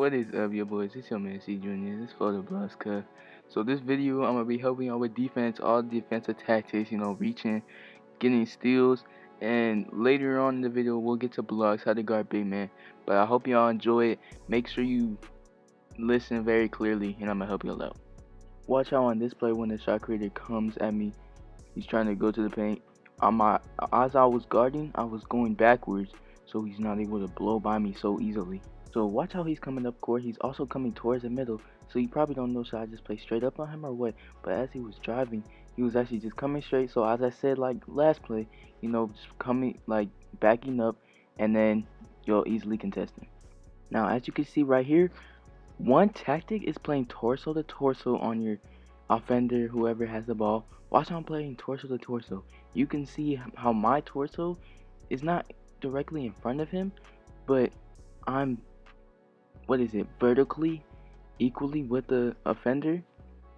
What is up, your boys? It's your man CTGWjr. This for the BLOX cut. So this video, I'm gonna be helping y'all with defense, all defensive tactics. Reaching, getting steals, and later on in the video, we'll get to BLOX, how to guard big man. But I hope y'all enjoy it. Make sure you listen very clearly, and I'm gonna help y'all out. Watch out on this play when the shot creator comes at me. He's trying to go to the paint. As I was guarding, I was going backwards, so he's not able to blow by me so easily. So watch how he's coming up court. He's also coming towards the middle, so you probably don't know, should I just play straight up on him or what? But as he was driving, he was actually just coming straight. So as I said, like last play, just coming, like backing up, and then you'll easily contest him. Now as you can see right here, one tactic is playing torso to torso on your offender, whoever has the ball. Watch how I'm playing torso to torso. You can see how my torso is not directly in front of him, but I'm vertically equally with the offender.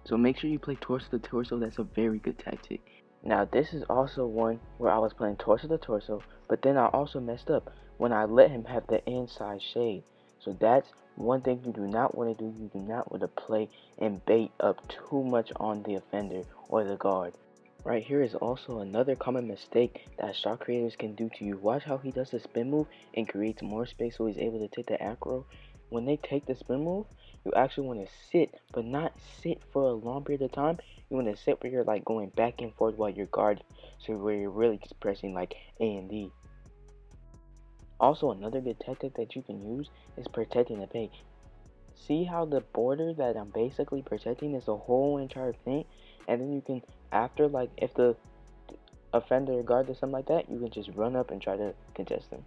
So make sure you play torso to torso. That's a very good tactic. Now this is also one where I was playing torso to torso, but then I also messed up when I let him have the inside shade. So that's one thing you do not want to do. You do not want to play and bait up too much on the offender or the guard. Right here is also another common mistake that shot creators can do to you. Watch how he does the spin move and creates more space so he's able to take the acro. When they take the spin move, you actually want to sit, but not sit for a long period of time. You want to sit where you're like going back and forth while you're guarding, so where you're really just pressing like A and D. Also, another good tactic that you can use is protecting the paint. See how the border that I'm basically protecting is the whole entire paint, and then you can, after, like, if the offender or guard does something like that, you can just run up and try to contest them.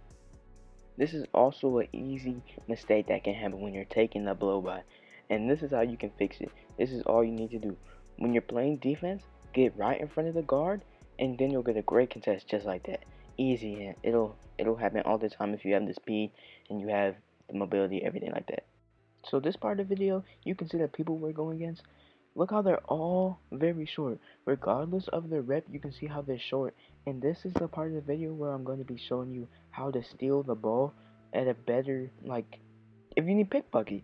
This is also an easy mistake that can happen when you're taking the blow by, and this is how you can fix it. This is all you need to do. When you're playing defense, get right in front of the guard, and then you'll get a great contest just like that. Easy, and it'll happen all the time if you have the speed and you have the mobility, everything like that. So this part of the video, you can see the people we're going against. Look how they're all very short. Regardless of their rep, you can see how they're short. And this is the part of the video where I'm going to be showing you how to steal the ball at a better, like, if you need pickpocket,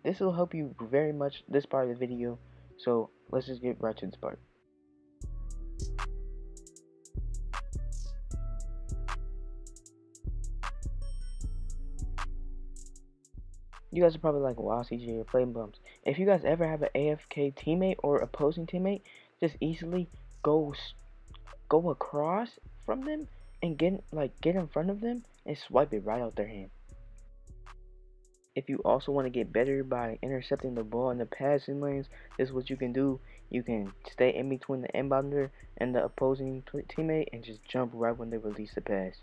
this will help you very much, this part of the video. So let's just get right to this part. You guys are probably like, wow, CJ, you're playing bumps. If you guys ever have an AFK teammate or opposing teammate, just easily go across from them and get in front of them and swipe it right out their hand. If you also want to get better by intercepting the ball in the passing lanes, this is what you can do. You can stay in between the inbounder and the opposing teammate and just jump right when they release the pass.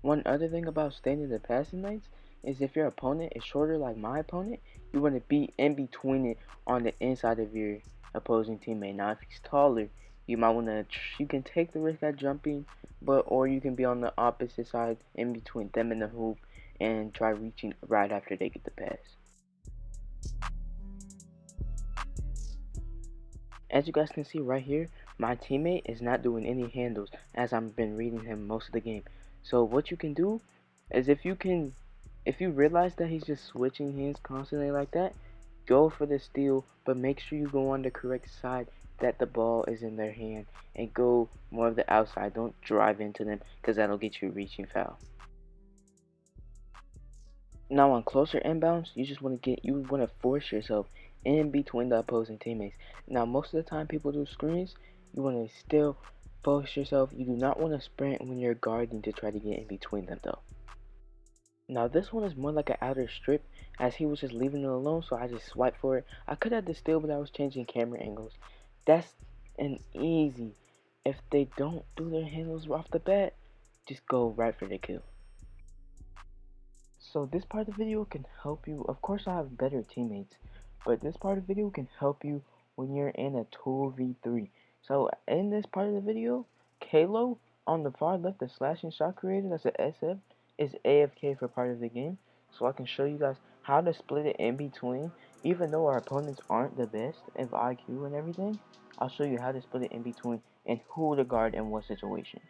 One other thing about staying in the passing lanes is if your opponent is shorter like my opponent, you want to be in between it on the inside of your opposing teammate. Now if he's taller, you might want to, you can take the risk at jumping, or you can be on the opposite side in between them and the hoop and try reaching right after they get the pass. As you guys can see right here, my teammate is not doing any handles as I've been reading him most of the game. So what you can do is if you realize that he's just switching hands constantly like that, go for the steal, but make sure you go on the correct side that the ball is in their hand and go more of the outside. Don't drive into them because that'll get you a reaching foul. Now on closer inbounds, you want to force yourself in between the opposing teammates. Now most of the time people do screens, you want to still force yourself. You do not want to sprint when you're guarding to try to get in between them though. Now this one is more like an outer strip as he was just leaving it alone, so I just swiped for it. I could have the steal, but I was changing camera angles. That's an easy. If they don't do their handles off the bat, just go right for the kill. So this part of the video can help you. Of course I have better teammates, but this part of the video can help you when you're in a 2v3. So in this part of the video, Kalo on the far left, the slashing shot creator, that's an SF, is AFK for part of the game. So I can show you guys how to split it in between. Even though our opponents aren't the best of IQ and everything, I'll show you how to split it in between and who to guard in what situations.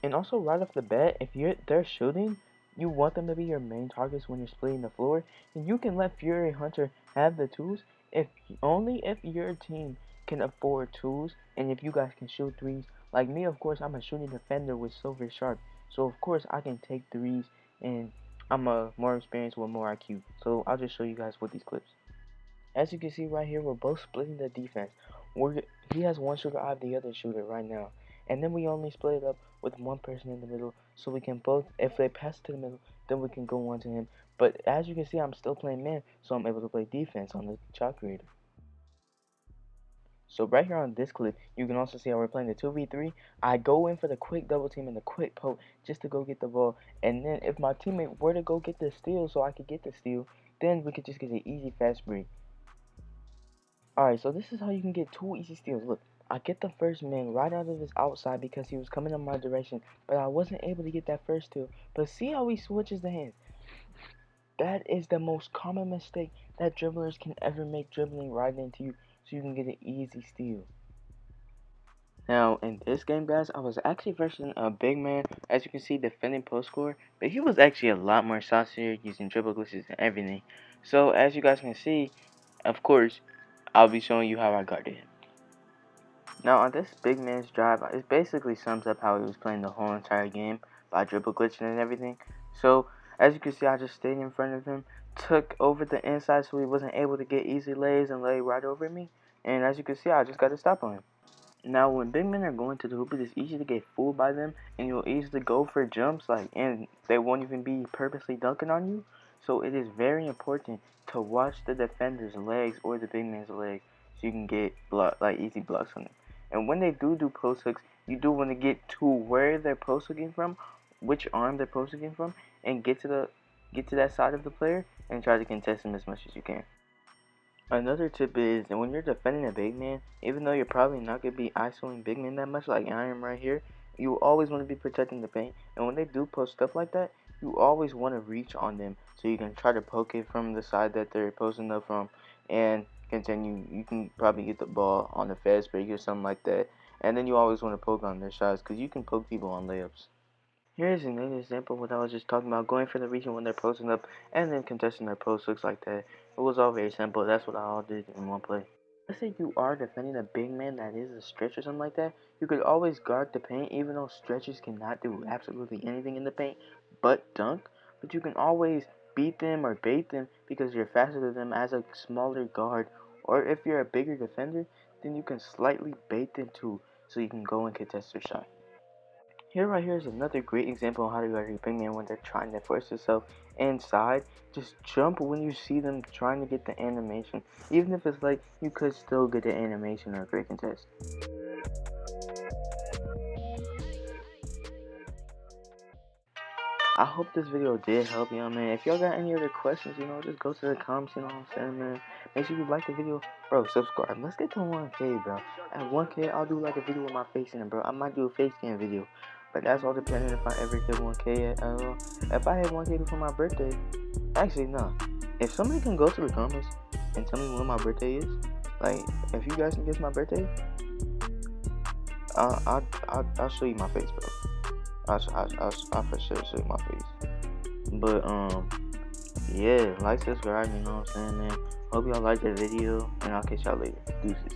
And also right off the bat, if they're shooting, you want them to be your main targets when you're splitting the floor, and you can let Fury Hunter have the twos if only if your team can afford twos, and if you guys can shoot threes. Like me, of course, I'm a shooting defender with Silver Sharp, so of course I can take threes, and I'm more experienced with more IQ. So I'll just show you guys with these clips. As you can see right here, we're both splitting the defense. He has one shooter, I have the other shooter right now. And then we only split it up with one person in the middle, so we can both, if they pass to the middle, then we can go on to him. But as you can see, I'm still playing man, so I'm able to play defense on the shot creator. So right here on this clip, you can also see how we're playing the 2v3. I go in for the quick double team and the quick poke just to go get the ball. And then if my teammate were to go get the steal so I could get the steal, then we could just get an easy fast break. Alright, so this is how you can get 2 easy steals. Look, I get the first man right out of his outside because he was coming in my direction, but I wasn't able to get that first steal. But see how he switches the hands. That is the most common mistake that dribblers can ever make, dribbling right into you so you can get an easy steal. Now, in this game, guys, I was actually versus a big man, as you can see, defending post score, but he was actually a lot more saucier, using dribble glitches and everything. So, as you guys can see, of course, I'll be showing you how I guarded him. Now on this big man's drive, it basically sums up how he was playing the whole entire game by dribble glitching and everything. So as you can see, I just stayed in front of him, took over the inside so he wasn't able to get easy lays and lay right over me. And as you can see, I just got to stop on him. Now when big men are going to the hoop, it is easy to get fooled by them, and you'll easily go for jumps, and they won't even be purposely dunking on you. So it is very important to watch the defender's legs or the big man's legs so you can get easy blocks on them. And when they do post hooks, you do want to get to where they're post hooking from, which arm they're post hooking from, and get to that side of the player and try to contest them as much as you can. Another tip is that when you're defending a big man, even though you're probably not going to be isolating big men that much like I am right here, you always want to be protecting the paint. And when they do post stuff like that, you always want to reach on them so you can try to poke it from the side that they're posting up from and continue. You can probably get the ball on the fast break or something like that. And then you always want to poke on their shots because you can poke people on layups. Here's another example of what I was just talking about, going for the region when they're posting up and then contesting their post looks like that. It was all very simple. That's what I all did in one play. Let's say you are defending a big man that is a stretch or something like that. You could always guard the paint, even though stretchers cannot do absolutely anything in the paint but dunk. But you can always beat them or bait them because you're faster than them as a smaller guard. Or if you're a bigger defender, then you can slightly bait them too so you can go and contest their shot. Right here is another great example of how to guard your big man when they're trying to force themselves inside. Just jump when you see them trying to get the animation. Even if it's like, you could still get the animation or a great contest. I hope this video did help y'all, man. If y'all got any other questions, just go to the comments, what I'm saying, man. Make sure you like the video. Bro, subscribe. Let's get to 1K, bro. At 1K, I'll do like a video with my face in it, bro. I might do a face cam video. But that's all depending if I ever hit 1K at all. If I hit 1K before my birthday, actually, no. If somebody can go to the comments and tell me when my birthday is, like, if you guys can guess my birthday, I'll show you my face, bro. I'll for sure show you my face. But, yeah, like, subscribe, you know what I'm saying, man. Hope y'all like the video, and I'll catch y'all later. Deuces.